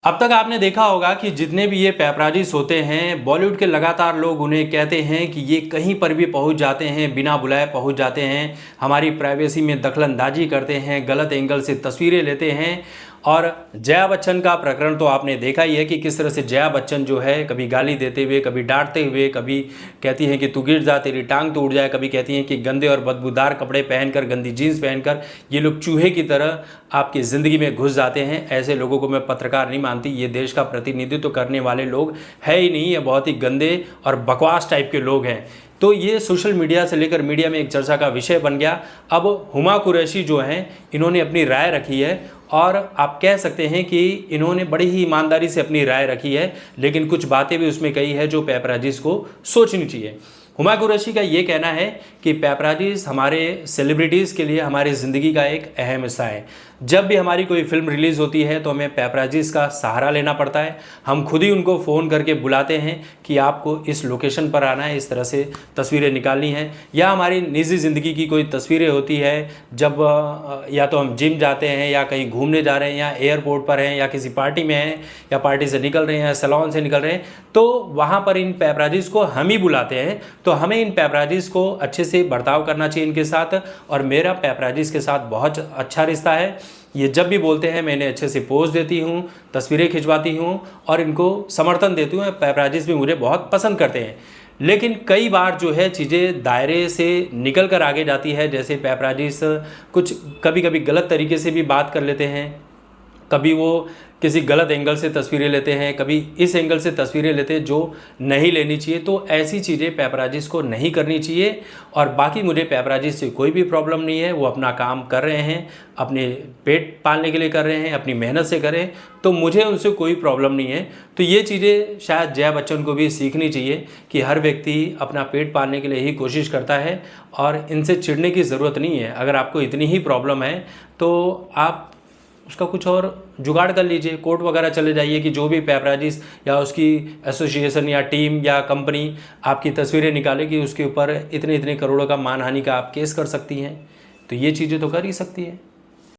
अब तक आपने देखा होगा कि जितने भी ये पैपराजीज होते हैं, बॉलीवुड के लगातार लोग उन्हें कहते हैं कि ये कहीं पर भी पहुंच जाते हैं, बिना बुलाए पहुंच जाते हैं, हमारी प्राइवेसी में दखलंदाजी करते हैं, गलत एंगल से तस्वीरें लेते हैं। और जया बच्चन का प्रकरण तो आपने देखा ही है कि किस तरह से जया बच्चन जो है कभी गाली देते हुए, कभी डांटते हुए, कभी कहती हैं कि तू गिर जा तेरी टांग टूट जाए, कभी कहती हैं कि गंदे और बदबूदार कपड़े पहनकर, गंदी जीन्स पहनकर ये लोग चूहे की तरह आपकी ज़िंदगी में घुस जाते हैं। ऐसे लोगों को मैं पत्रकार नहीं मानती, ये देश का प्रतिनिधित्व करने वाले लोग है ही नहीं, ये बहुत ही गंदे और बकवास टाइप के लोग हैं। तो ये सोशल मीडिया से लेकर मीडिया में एक चर्चा का विषय बन गया। अब हुमा कुरैशी जो हैं, इन्होंने अपनी राय रखी है और आप कह सकते हैं कि इन्होंने बड़ी ही ईमानदारी से अपनी राय रखी है, लेकिन कुछ बातें भी उसमें कही है जो पैपराजीज को सोचनी चाहिए। हुमा कुरैशी का ये कहना है कि पैपराजीज हमारे सेलिब्रिटीज़ के लिए हमारी ज़िंदगी का एक अहम हिस्सा है। जब भी हमारी कोई फिल्म रिलीज़ होती है तो हमें पैपराजीज का सहारा लेना पड़ता है। हम खुद ही उनको फ़ोन करके बुलाते हैं कि आपको इस लोकेशन पर आना है, इस तरह से तस्वीरें निकालनी हैं। या हमारी निजी ज़िंदगी की कोई तस्वीरें होती है, जब या तो हम जिम जाते हैं या कहीं घूमने जा रहे हैं या एयरपोर्ट पर हैं या किसी पार्टी में हैं या पार्टी से निकल रहे हैं या सैलून से निकल रहे हैं, तो वहाँ पर इन पैपराजीज को हम ही बुलाते हैं। तो हमें इन पैपराजीज को अच्छे से बर्ताव करना चाहिए इनके साथ। और मेरा पैपराजीज के साथ बहुत अच्छा रिश्ता है। ये जब भी बोलते हैं मैं इन्हें अच्छे से पोज देती हूँ, तस्वीरें खिंचवाती हूँ और इनको समर्थन देती हूँ। पैपराजीज भी मुझे बहुत पसंद करते हैं। लेकिन कई बार जो है चीज़ें दायरे से निकल कर आगे जाती है। जैसे पैपराजीज कुछ कभी कभी गलत तरीके से भी बात कर लेते हैं, कभी वो किसी गलत एंगल से तस्वीरें लेते हैं, कभी इस एंगल से तस्वीरें लेते हैं जो नहीं लेनी चाहिए। तो ऐसी चीज़ें पैपराजीज को नहीं करनी चाहिए। और बाकी मुझे पैपराजीज से कोई भी प्रॉब्लम नहीं है। वो अपना काम कर रहे हैं, अपने पेट पालने के लिए कर रहे हैं, अपनी मेहनत से करें, तो मुझे उनसे कोई प्रॉब्लम नहीं है। तो ये चीज़ें शायद जया बच्चन को भी सीखनी चाहिए कि हर व्यक्ति अपना पेट पालने के लिए ही कोशिश करता है और इनसे चिढ़ने की ज़रूरत नहीं है। अगर आपको इतनी ही प्रॉब्लम है तो आप उसका कुछ और जुगाड़ कर लीजिए, कोर्ट वगैरह चले जाइए कि जो भी पैपराजीज या उसकी एसोसिएशन या टीम या कंपनी आपकी तस्वीरें निकाले कि उसके ऊपर इतने इतने करोड़ों का मानहानि का आप केस कर सकती हैं। तो ये चीज़ें तो कर ही सकती हैं।